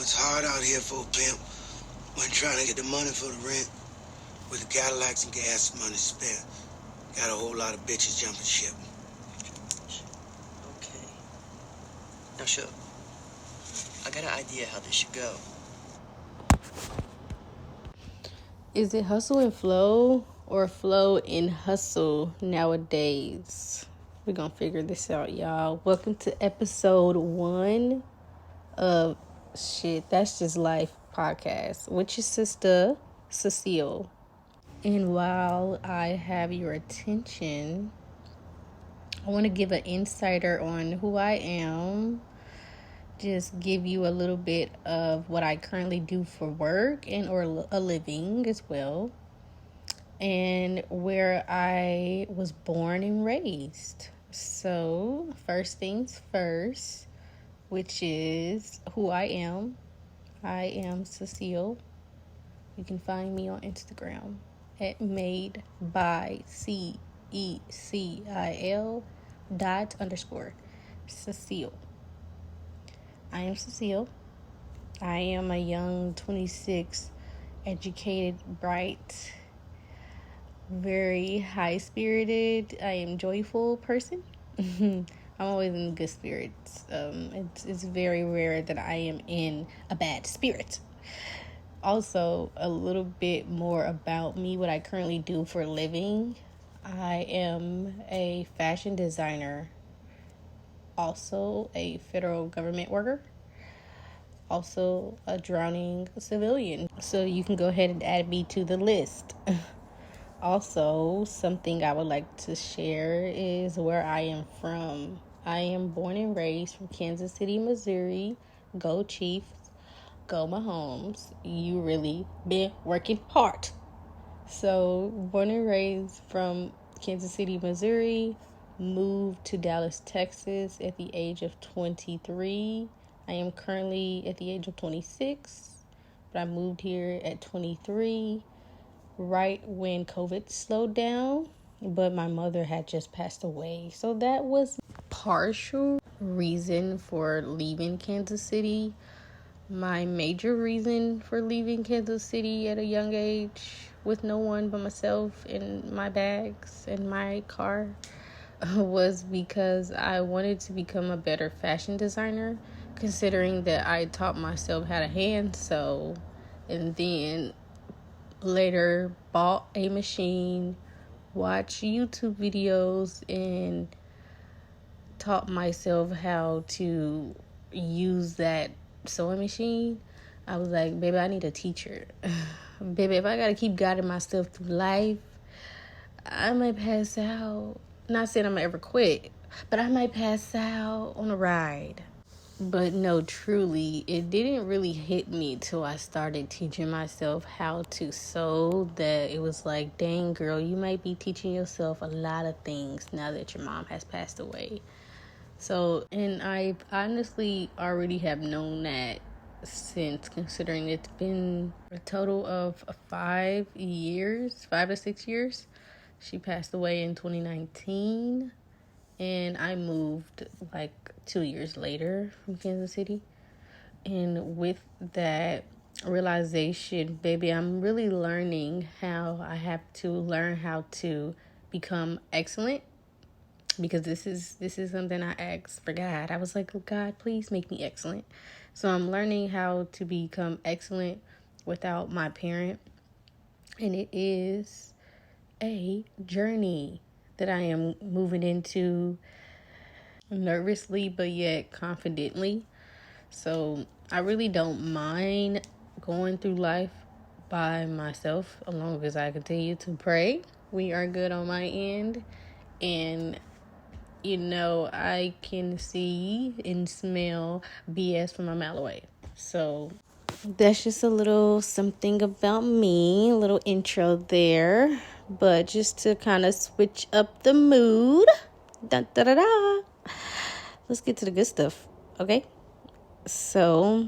It's hard out here for a pimp when trying to get the money for the rent. With the Cadillacs and gas money spent, got a whole lot of bitches jumping ship. Okay. Now, Shook, I got an idea how this should go. Is it hustle and flow or flow and hustle nowadays? We're going to figure this out, y'all. Welcome to episode 1 of Shit, That's Just Life podcast with your sister, Cecil. And while I have your attention, I want to give an insider on who I am. Just give you a little bit of what I currently do for work and or a living as well, and where I was born and raised. So first things first, which is who I am. I am Cecil. You can find me on Instagram at made by CECIL _. Cecil. I am Cecil. I am a young 26, educated, bright, very high-spirited, I am joyful person. I'm always in good spirits. It's very rare that I am in a bad spirit. Also, a little bit more about me, what I currently do for a living. I am a fashion designer, also a federal government worker, also a drowning civilian. So you can go ahead and add me to the list. Also, something I would like to share is where I am from. I am born and raised from Kansas City, Missouri. Go Chiefs, go Mahomes. You really been working hard. So, born and raised from Kansas City, Missouri, moved to Dallas, Texas at the age of 23. I am currently at the age of 26, but I moved here at 23, right when COVID slowed down, but my mother had just passed away. So that was partial reason for leaving Kansas City. My major reason for leaving Kansas City at a young age with no one but myself and my bags and my car was because I wanted to become a better fashion designer, considering that I taught myself how to hand sew, and then later bought a machine, watched YouTube videos, and taught myself how to use that sewing machine. I was like, baby, I need a teacher. Baby, if I gotta keep guiding myself through life, I might pass out. Not saying I'm gonna ever quit, but I might pass out on a ride. But no, truly, it didn't really hit me till I started teaching myself how to sew, that it was like, dang, girl, you might be teaching yourself a lot of things now that your mom has passed away. So, and I honestly already have known that since, considering it's been a total of 5 to 6 years. She passed away in 2019. And I moved like 2 years later from Kansas City. And with that realization, baby, I'm really learning how I have to learn how to become excellent. Because this is something I asked for God. I was like, oh, God, please make me excellent. So I'm learning how to become excellent without my parent. And it is a journey that I am moving into nervously, but yet confidently. So I really don't mind going through life by myself, as long as I continue to pray. We are good on my end. And I can see and smell BS from a mile away. So that's just a little something about me, a little intro there. But just to kind of switch up the mood, let's get to the good stuff, okay? So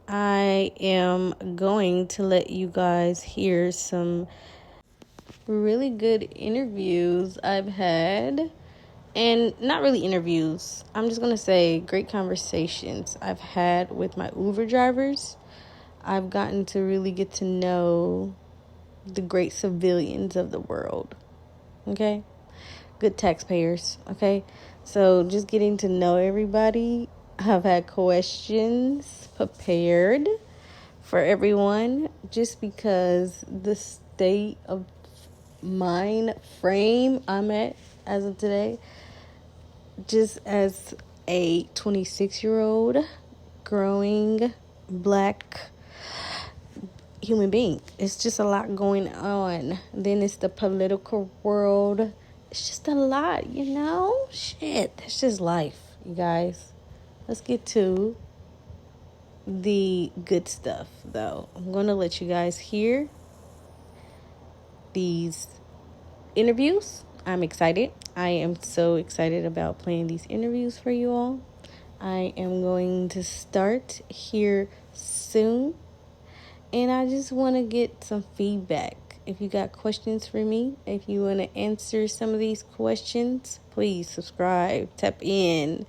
I am going to let you guys hear some really good interviews I've had and not really interviews. I'm just going to say great conversations I've had with my Uber drivers. I've gotten to really get to know the great civilians of the world. Okay? Good taxpayers. Okay? So just getting to know everybody. I've had questions prepared for everyone just because the state of mind frame I'm at as of today, just as a 26-year-old growing black human being. It's just a lot going on. Then it's the political world. It's just a lot, you know? Shit, that's just life, you guys. Let's get to the good stuff, though. I'm going to let you guys hear these interviews. I'm excited. I am so excited about playing these interviews for you all. I am going to start here soon. And I just want to get some feedback. If you got questions for me, if you want to answer some of these questions, please subscribe, tap in,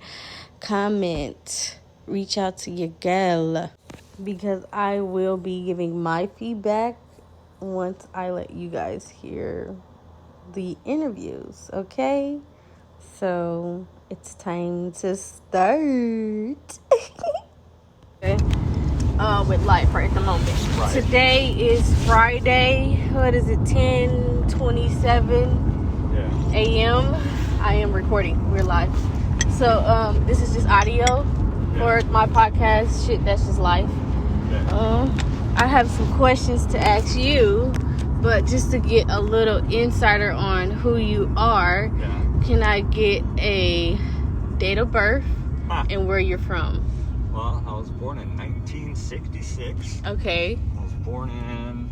comment, reach out to your gal. Because I will be giving my feedback once I let you guys hear the interviews, okay? So it's time to start. Okay. With life right at the moment. Right. Today is Friday. What is it? 10:27 a.m. I am recording. We're live. So this is just audio for my podcast. Shit, that's just life. I have some questions to ask you, but just to get a little insider on who you are, can I get a date of birth and where you're from? Well, I was born in 1966. Okay. I was born in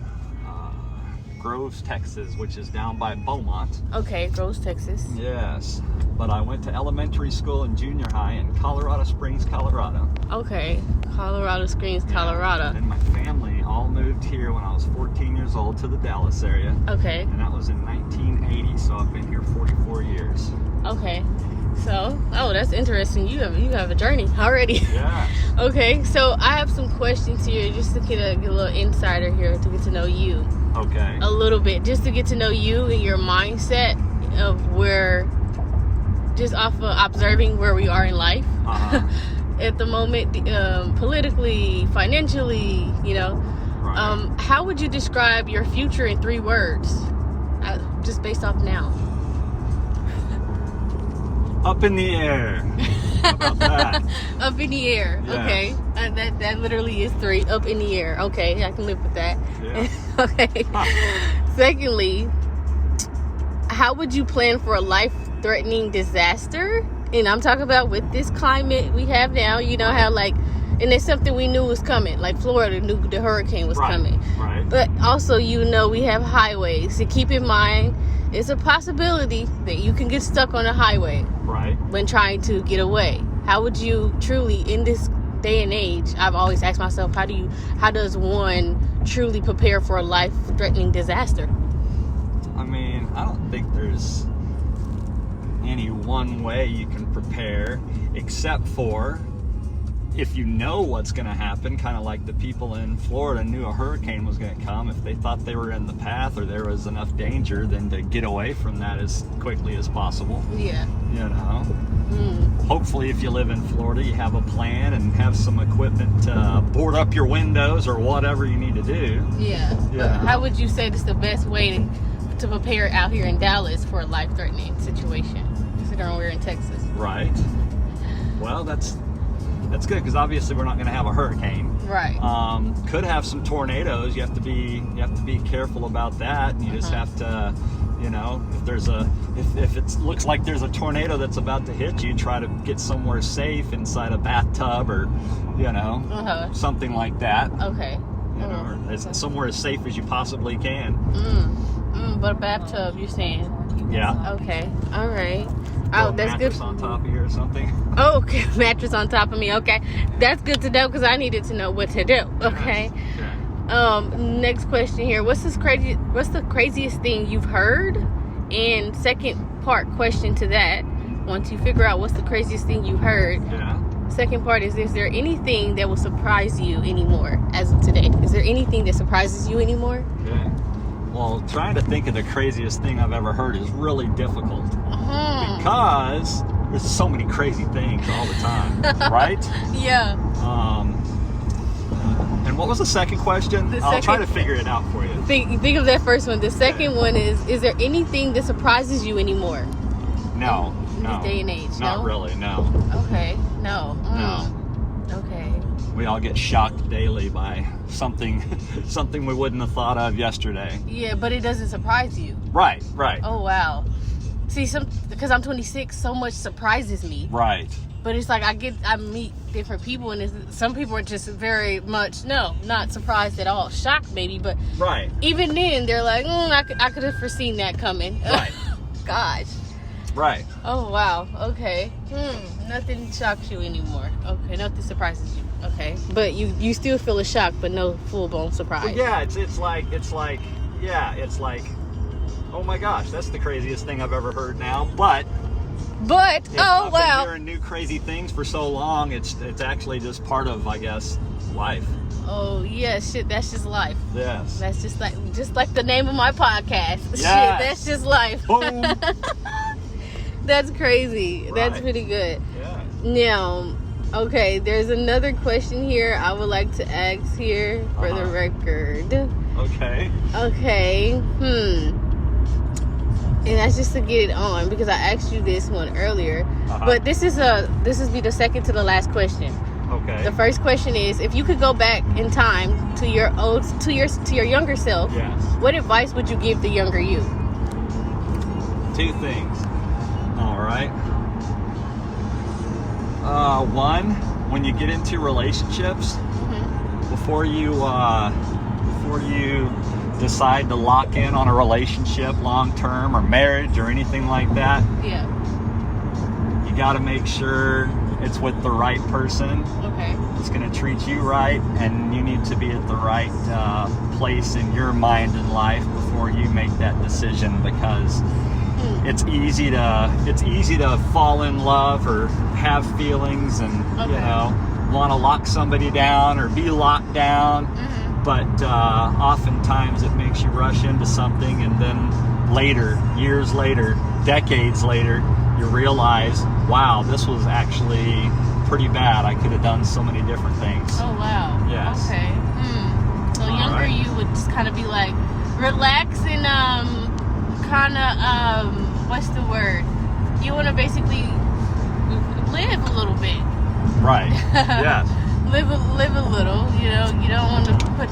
Groves, Texas, which is down by Beaumont. Okay, Groves, Texas. Yes. But I went to elementary school and junior high in Colorado Springs, Colorado. Okay, Colorado Springs, Colorado. And then my family all moved here when I was 14 years old to the Dallas area. Okay. And that was in 1980, so I've been here 44 years. Okay. So, that's interesting. You have a journey already. Yeah. Okay, so I have some questions here just to get a little insider here to get to know you. Okay. A little bit, just to get to know you and your mindset of where, just off of observing where we are in life at the moment, politically, financially, you know. Right. How would you describe your future in 3 words, just based off now? Up in the air. How about that? Up in the air. Yes. Okay. That literally is 3. Up in the air. Okay, I can live with that. Yeah. Okay. Secondly, how would you plan for a life-threatening disaster? And I'm talking about with this climate we have now, you know how and it's something we knew was coming. Like Florida knew the hurricane was coming. Right. But also, we have highways. So keep in mind, it's a possibility that you can get stuck on a highway. Right. When trying to get away. How would you truly, in this day and age, I've always asked myself, how does one truly prepare for a life-threatening disaster? I mean, I don't think there's any one way you can prepare, except for if you know what's going to happen, kind of like the people in Florida knew a hurricane was going to come. If they thought they were in the path or there was enough danger, then to get away from that as quickly as possible. Yeah. You know? Hopefully, if you live in Florida, you have a plan and have some equipment to board up your windows or whatever you need to do. Yeah. How would you say this is the best way to prepare out here in Dallas for a life-threatening situation, considering we're in Texas? Right. Well, that's good, because obviously we're not going to have a hurricane. Right. Could have some tornadoes. You have to be careful about that. And you just have to, if it looks like there's a tornado that's about to hit you, try to get somewhere safe inside a bathtub or, something like that. Okay. Or somewhere as safe as you possibly can. But a bathtub, you're saying? Yeah. Okay. All right. Oh, that's good. Mattress on top of you or something. Oh, okay. Mattress on top of me. Okay. That's good to know because I needed to know what to do. Okay. Yes. Next question here. What's the craziest thing you've heard? And second part question to that, once you figure out what's the craziest thing you heard, Yeah. second part is there anything that will surprise you anymore as of today? Is there anything that surprises you anymore? Okay. Well, trying to think of the craziest thing I've ever heard is really difficult because there's so many crazy things all the time, right? Yeah. And what was the second question? I'll try to figure it out for you. Think of that first one. The second one is there anything that surprises you anymore? No. In this day and age, Not no? really, no. Okay, no. No. Okay. We all get shocked daily by something we wouldn't have thought of yesterday. Yeah, but it doesn't surprise you. Right. Oh, wow. See, because I'm 26, so much surprises me. Right. But it's like I meet different people, and some people are just very much, not surprised at all. Shocked maybe, but Right. even then, they're like, I could have foreseen that coming. Right. Gosh. Right. Oh, wow. Okay. Nothing shocks you anymore. Okay, nothing surprises you. Okay. But you still feel a shock, but no full-blown surprise. Well, yeah, it's like, oh my gosh, that's the craziest thing I've ever heard now. But But, I've been hearing new crazy things for so long, it's actually just part of, I guess, life. Oh, yeah, shit, that's just life. Yes. That's just like the name of my podcast. Yes. Shit, that's just life. Boom. That's crazy. Right. That's pretty good. Yeah. Now, okay, there's another question here I would like to ask here for the record. Okay. Okay. And that's just to get it on because I asked you this one earlier. But this is be the second to the last question. Okay. The first question is, if you could go back in time to your younger self, Yes. what advice would you give the younger you? Two things. All right. One, when you get into relationships, before you decide to lock in on a relationship long term or marriage or anything like that, Yeah. you got to make sure it's with the right person. Okay. It's going to treat you right, and you need to be at the right place in your mind and life before you make that decision, because it's easy to fall in love or have feelings and want to lock somebody down or be locked down. But oftentimes it makes you rush into something, and then later, years later, decades later, you realize, wow, this was actually pretty bad. I could have done so many different things. Oh, wow. Yes. Okay. So younger you would just kind of be like, relax and kind of, what's the word? You want to basically live a little bit. Right. Yes. Live a little, you don't want to put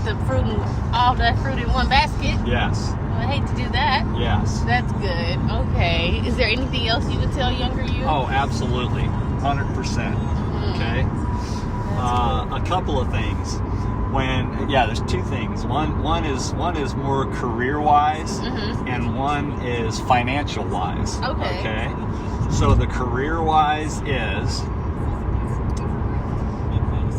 all that fruit in one basket. Yes. I hate to do that. Yes. That's good. Okay. Is there anything else you would tell younger you? Oh, absolutely. 100%. Okay. A couple of things. There's two things. One is more career wise, and one is financial wise. Okay. So the career wise is,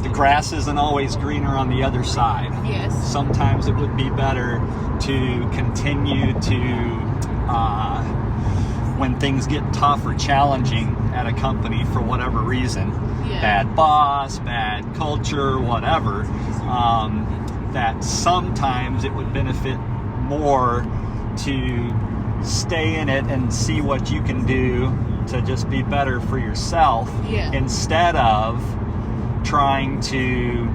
the grass isn't always greener on the other side. Yes. Sometimes it would be better to continue to, when things get tough or challenging at a company for whatever reason, bad boss, bad culture, whatever, that sometimes it would benefit more to stay in it and see what you can do to just be better for yourself, instead of trying to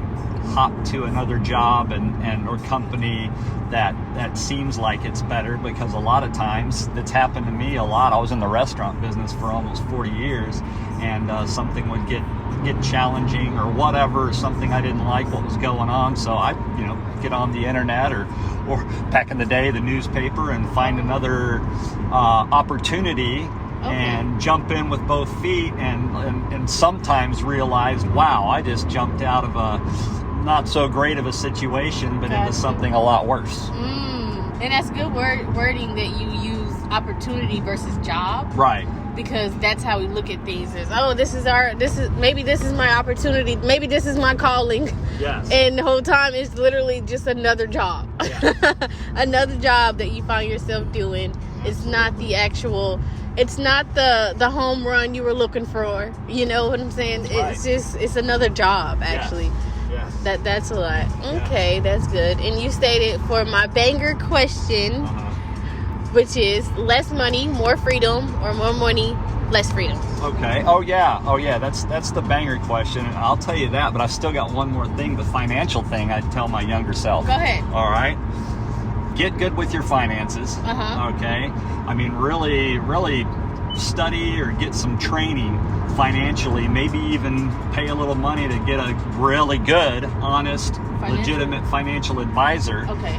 hop to another job and or company that seems like it's better, because a lot of times that's happened to me a lot. I was in the restaurant business for almost 40 years, and something would get challenging or whatever, something I didn't like what was going on, so I get on the internet or back in the day the newspaper and find another opportunity. Okay. And jump in with both feet, and sometimes realize, wow, I just jumped out of a not so great of a situation, but into something a lot worse. And that's good wording that you use, opportunity versus job. Right. Because that's how we look at things as, maybe this is my opportunity, maybe this is my calling. Yes. And the whole time it's literally just another job. Yeah. Another job that you find yourself doing. It's not the actual, it's not the home run you were looking for. You know what I'm saying? Right. It's just, it's another job, actually. Yes. That's a lot. Okay, that's good. And you stated for my banger question, which is less money, more freedom, or more money, less freedom. Okay. Oh yeah. That's the banger question, and I'll tell you that. But I've still got one more thing, the financial thing. I'd tell my younger self. Go ahead. All right. Get good with your finances. Okay. I mean, really study or get some training financially. Maybe even pay a little money to get a really good, honest, legitimate financial advisor. Okay.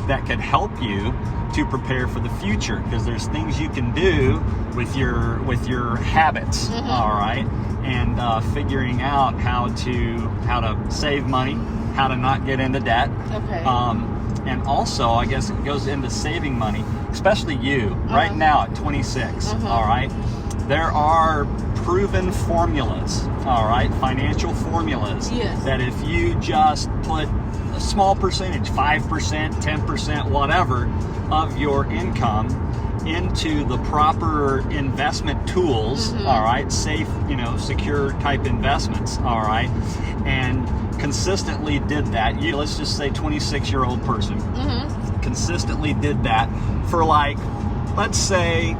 That could help you to prepare for the future, because there's things you can do with your habits. All right, and figuring out how to save money, how to not get into debt. Okay. And also, I guess it goes into saving money, especially you right now at 26. All right, there are proven formulas. All right, financial formulas. Yes. That if you just put a small percentage, 5%, 10%, whatever, of your income into the proper investment tools, all right, safe, secure type investments, all right, and consistently did that. Let's just say 26-year-old person consistently did that for, like, let's say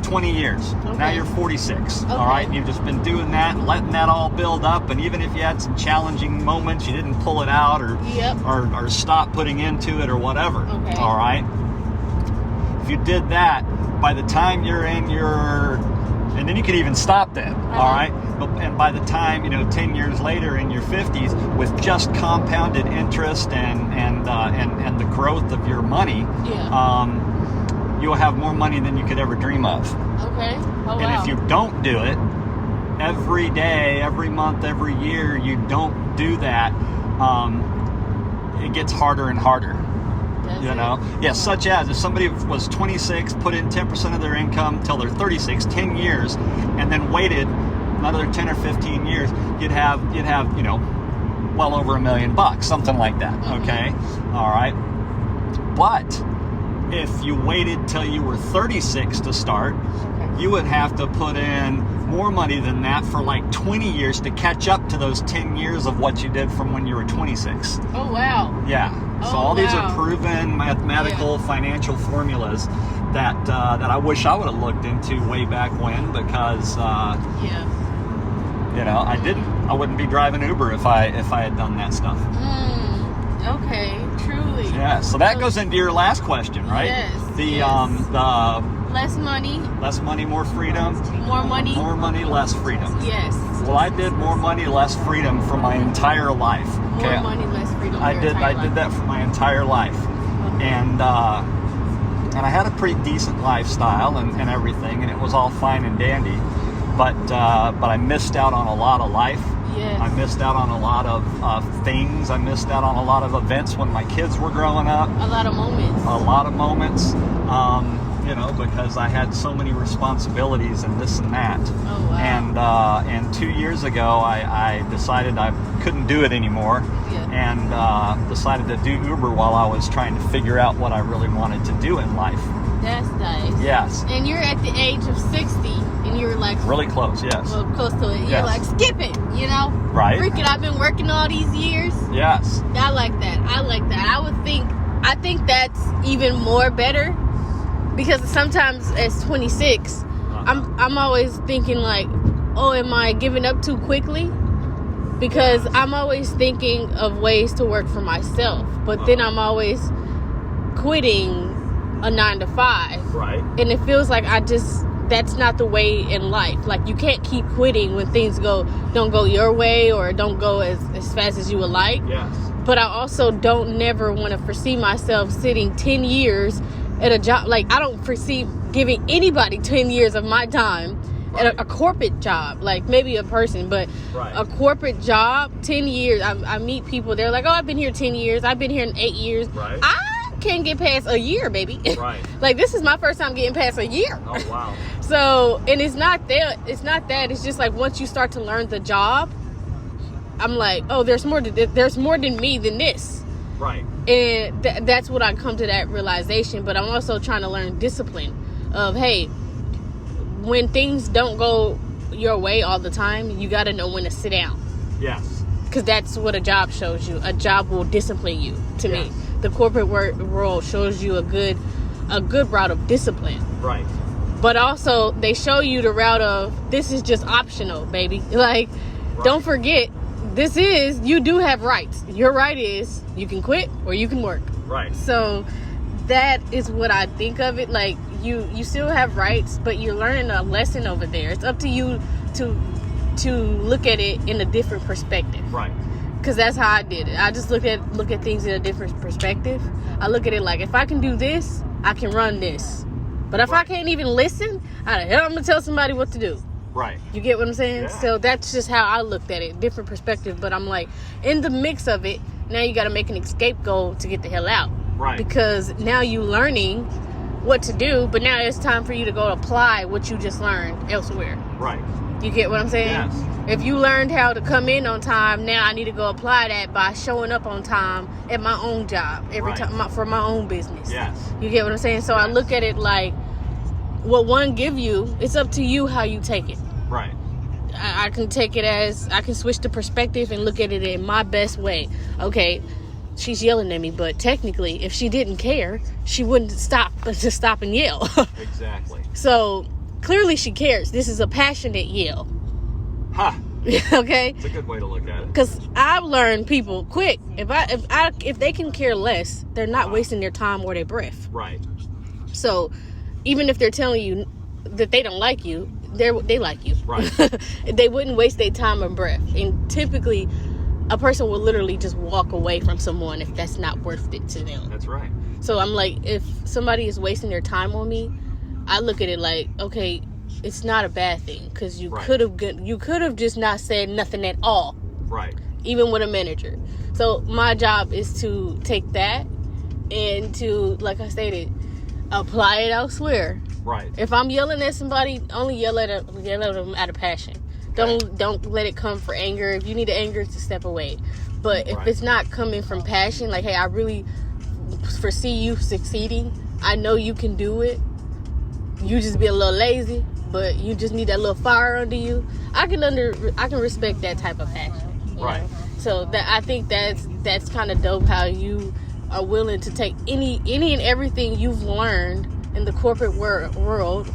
20 years. Okay. Now you're 46, all right? And you've just been doing that and letting that all build up, and even if you had some challenging moments, you didn't pull it out or stop putting into it or whatever, all right? If you did that, by the time you're in your, and then you could even stop then, all right? And by the time, 10 years later in your 50s, with just compounded interest and the growth of your money, you'll have more money than you could ever dream of. Okay. Oh, and if you don't do it, every day, every month, every year, you don't do that, it gets harder and harder. Such as if somebody was 26, put in 10% of their income till they're 36, 10 years, and then waited another 10 or 15 years, you'd have well over $1 million, something like that. Okay. All right. But if you waited till you were 36 to start, you would have to put in more money than that for like 20 years to catch up to those 10 years of what you did from when you were 26. Oh, wow. Yeah. So all these are proven mathematical financial formulas that I wish I would have looked into way back when, because I didn't. I wouldn't be driving Uber if I had done that stuff. Okay, truly. Yeah. So that goes into your last question, right? Yes. The less money, more freedom. More money, less freedom. Yes. Well, I did more money, less freedom for my entire life. Okay? More money, less freedom. I did that for my entire life, and I had a pretty decent lifestyle and everything, and it was all fine and dandy. But I missed out on a lot of life. Yes. I missed out on a lot of things. I missed out on a lot of events when my kids were growing up. A lot of moments. Because I had so many responsibilities and this and that. Oh, wow. And 2 years ago, I decided I couldn't do it anymore. And decided to do Uber while I was trying to figure out what I really wanted to do in life. That's nice. Yes. And you're at the age of 60, and you're like... Really close, yes. Well, close to it. You're like, skipping, Right. Freaking, I've been working all these years. Yes. I like that. I think that's even more better, because sometimes as 26, I'm always thinking like, oh, am I giving up too quickly? Because I'm always thinking of ways to work for myself, but then I'm always quitting a 9 to 5. Right. And it feels like that's not the way in life. Like, you can't keep quitting when things don't go your way or don't go as fast as you would like. Yes. But I also don't never want to foresee myself sitting 10 years at a job. Like, I don't foresee giving anybody 10 years of my time at a corporate job. Like, maybe a person, but a corporate job, 10 years. I meet people, they're like, oh, I've been here 10 years. I've been here in 8 years. Right. I can't get past a year, baby. Right. Like, this is my first time getting past a year. Oh, wow. So, and it's not that. It's just like, once you start to learn the job, I'm like, oh, there's more than me than this. Right. And that's what I come to that realization. But I'm also trying to learn discipline of, hey, when things don't go your way all the time, you got to know when to sit down. Yes. Because that's what a job shows you. A job will discipline you, to me. The corporate world shows you a good route of discipline. Right. But also, they show you the route of, this is just optional, baby. Like, don't forget, you do have rights. Your right is, you can quit or you can work. Right. So, that is what I think of it. Like, you still have rights, but you're learning a lesson over there. It's up to you to look at it in a different perspective. Right. Because that's how I did it. I just look at things in a different perspective. I look at it like, if I can do this, I can run this. But if I can't even listen, how the hell I'm going to tell somebody what to do? Right. You get what I'm saying? Yeah. So that's just how I looked at it. Different perspective. But I'm like, in the mix of it, now you got to make an escape goal to get the hell out. Right. Because now you learning what to do, but now it's time for you to go apply what you just learned elsewhere. Right. You get what I'm saying? Yes. If you learned how to come in on time, now I need to go apply that by showing up on time at my own job every time for my own business. Yes. You get what I'm saying? So I look at it like, what one give you, it's up to you how you take it. Right. I can take it as, I can switch the perspective and look at it in my best way. Okay, she's yelling at me, but technically, if she didn't care, she wouldn't stop and yell. Exactly. So clearly she cares. This is a passionate yell. Ha! Okay? It's a good way to look at it. Because I've learned people quick. If they can care less, they're not wasting their time or their breath. Right. So even if they're telling you that they don't like you, they like you. Right. They wouldn't waste their time and breath. And typically, a person will literally just walk away from someone if that's not worth it to them. That's right. So I'm like, if somebody is wasting their time on me, I look at it like, okay, it's not a bad thing, because you could have just not said nothing at all. Right. Even with a manager. So my job is to take that and to, like I stated, apply it elsewhere. Right. If I'm yelling at somebody, only yell at them out of passion. Don't let it come for anger. If you need anger, to step away. But if it's not coming from passion, like, hey, I really foresee you succeeding. I know you can do it. You just be a little lazy, but you just need that little fire under you. I can respect that type of passion. Right. Know? So that, I think that's kind of dope, how you are willing to take any and everything you've learned in the corporate world,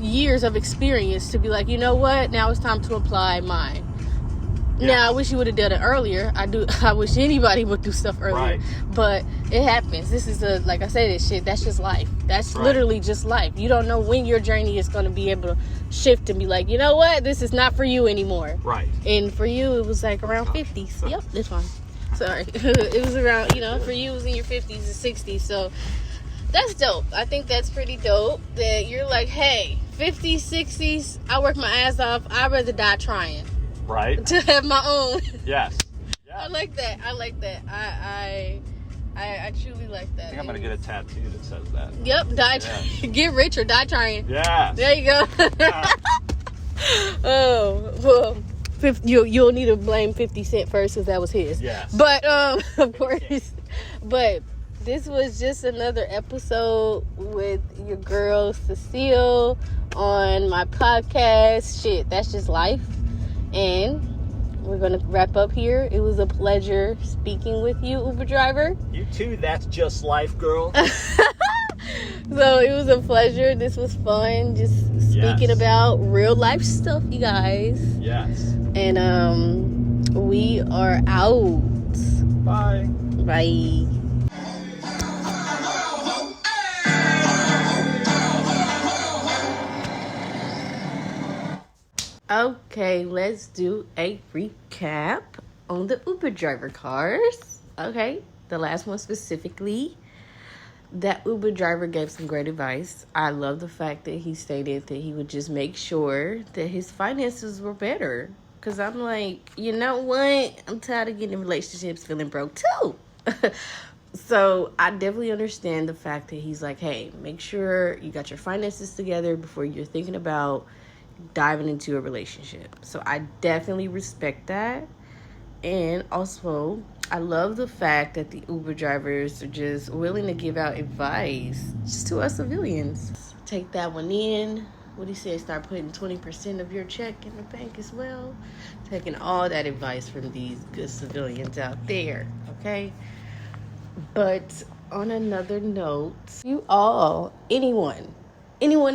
years of experience, to be like, you know what? Now it's time to apply mine. Yeah. Now, I wish you would have done it earlier. I wish anybody would do stuff earlier. Right. But it happens. This is like I say, this shit, that's just life. That's literally just life. You don't know when your journey is going to be able to shift and be like, you know what? This is not for you anymore. Right. And for you, it was like around 50s. Yep, this one. Sorry. It was around, for you, it was in your 50s and 60s. So that's dope. I think that's pretty dope that you're like, hey, 50s, 60s, I work my ass off. I'd rather die trying. Right. To have my own. Yes. I like that. I truly like that. I think I'm going to get a tattoo that says that. Yep. Get rich or die trying. Yes. There you go. Oh, well, you'll need to blame 50 Cent first, because that was his. Yes. But, of course. But this was just another episode with your girl, Cecil, on my podcast. Shit, that's just life. And we're going to wrap up here. It was a pleasure speaking with you, Uber driver. You too, that's just life, girl. So it was a pleasure. This was fun. Just speaking about real life stuff, you guys. Yes. And we are out. Bye. Bye. Okay, let's do a recap on the Uber driver cars. Okay, the last one specifically. That Uber driver gave some great advice. I love the fact that he stated that he would just make sure that his finances were better. Because I'm like, you know what? I'm tired of getting in relationships feeling broke too. So I definitely understand the fact that he's like, hey, make sure you got your finances together before you're thinking about diving into a relationship. So I definitely respect that. And also, I love the fact that the Uber drivers are just willing to give out advice just to us civilians. Take that one in. what he said, start putting 20% of your check in the bank as well. Taking all that advice from these good civilians out there, okay? But on another note, you all, anyone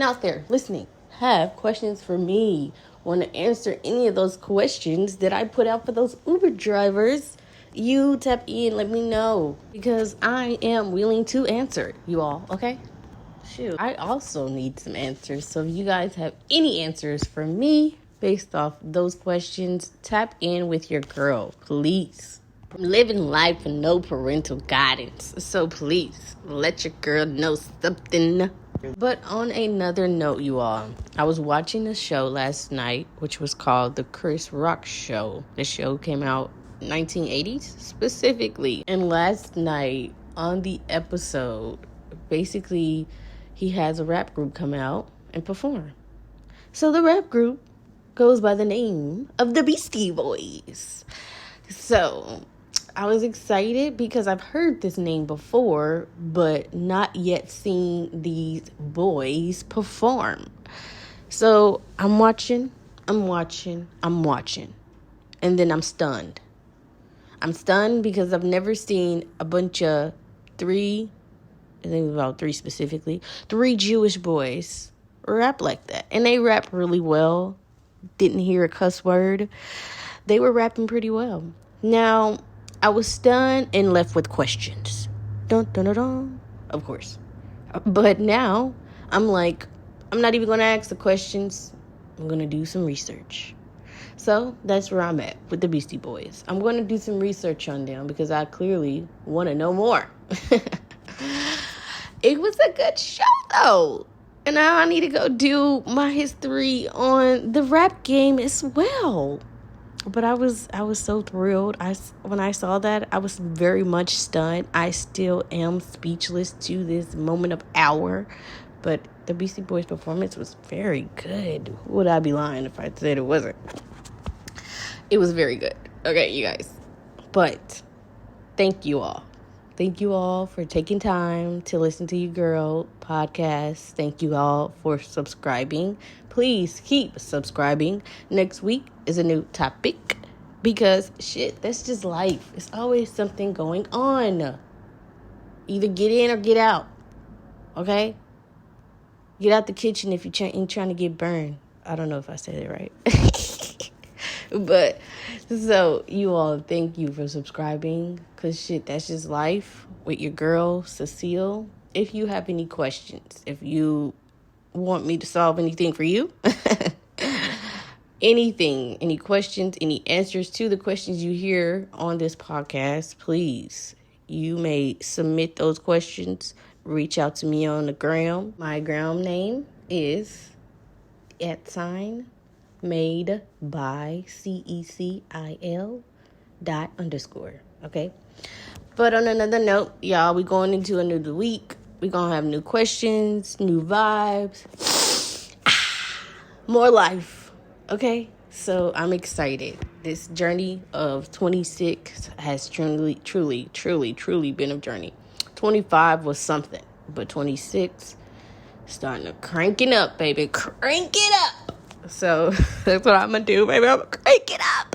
out there listening, have questions for me, want to answer any of those questions that I put out for those Uber drivers, you tap in, let me know, because I am willing to answer you all, okay? Shoot, I also need some answers. So if you guys have any answers for me based off those questions, tap in with your girl, please. I'm living life with no parental guidance, so please let your girl know something. But on another note, you all, I was watching a show last night, which was called The Chris Rock Show. The show came out 1980s specifically. And last night on the episode, basically, he has a rap group come out and perform. So the rap group goes by the name of the Beastie Boys. So I was excited because I've heard this name before, but not yet seen these boys perform. So I'm watching, and then I'm stunned. I'm stunned because I've never seen a bunch of three Jewish boys rap like that. And they rap really well. Didn't hear a cuss word. They were rapping pretty well. Now, I was stunned and left with questions. Dun, dun, dun, dun. Of course. But now, I'm like, I'm not even going to ask the questions. I'm going to do some research. So, that's where I'm at with the Beastie Boys. I'm going to do some research on them because I clearly want to know more. It was a good show, though. And now I need to go do my history on the rap game as well. But I was so thrilled. When I saw that, I was very much stunned. I still am speechless to this moment of hour. But the Beastie Boys performance was very good. Would I be lying if I said it wasn't? It was very good. Okay, you guys. But thank you all. Thank you all for taking time to listen to your girl podcast. Thank you all for subscribing. Please keep subscribing. Next week is a new topic because shit, that's just life. It's always something going on. Either get in or get out. Okay? Get out the kitchen if you're trying to get burned. I don't know if I said it right. But, so, you all, thank you for subscribing. Because, shit, that's just life with your girl, Cecil. If you have any questions, if you want me to solve anything for you, anything, any questions, any answers to the questions you hear on this podcast, please, you may submit those questions. Reach out to me on the gram. My gram name is @ made by Cecil _. Okay. But on another note, y'all, we going into a new week. We gonna have new questions, new vibes, more life. Okay. So I'm excited. This journey of 26 has truly been a journey. 25 was something, but 26 starting to cranking up, baby. Crank it up. So that's what I'm going to do, baby. I'm going to crank it up.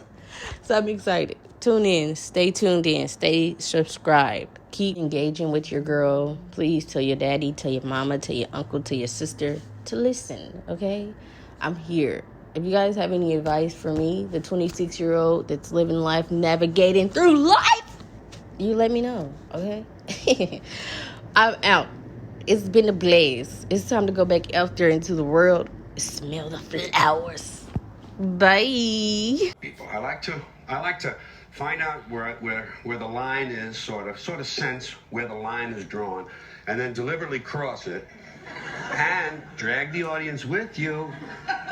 So I'm excited. Tune in. Stay tuned in. Stay subscribed. Keep engaging with your girl. Please tell your daddy, tell your mama, tell your uncle, tell your sister to listen, okay? I'm here. If you guys have any advice for me, the 26-year-old that's living life, navigating through life, you let me know, okay? I'm out. It's been a blaze. It's time to go back out there into the world. Smell the flowers. Bye. People, I like to find out where the line is, sort of sense where the line is drawn, and then deliberately cross it, and drag the audience with you,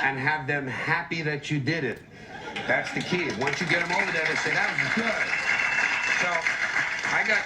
and have them happy that you did it. That's the key. Once you get them over there, they say that was good. So I got.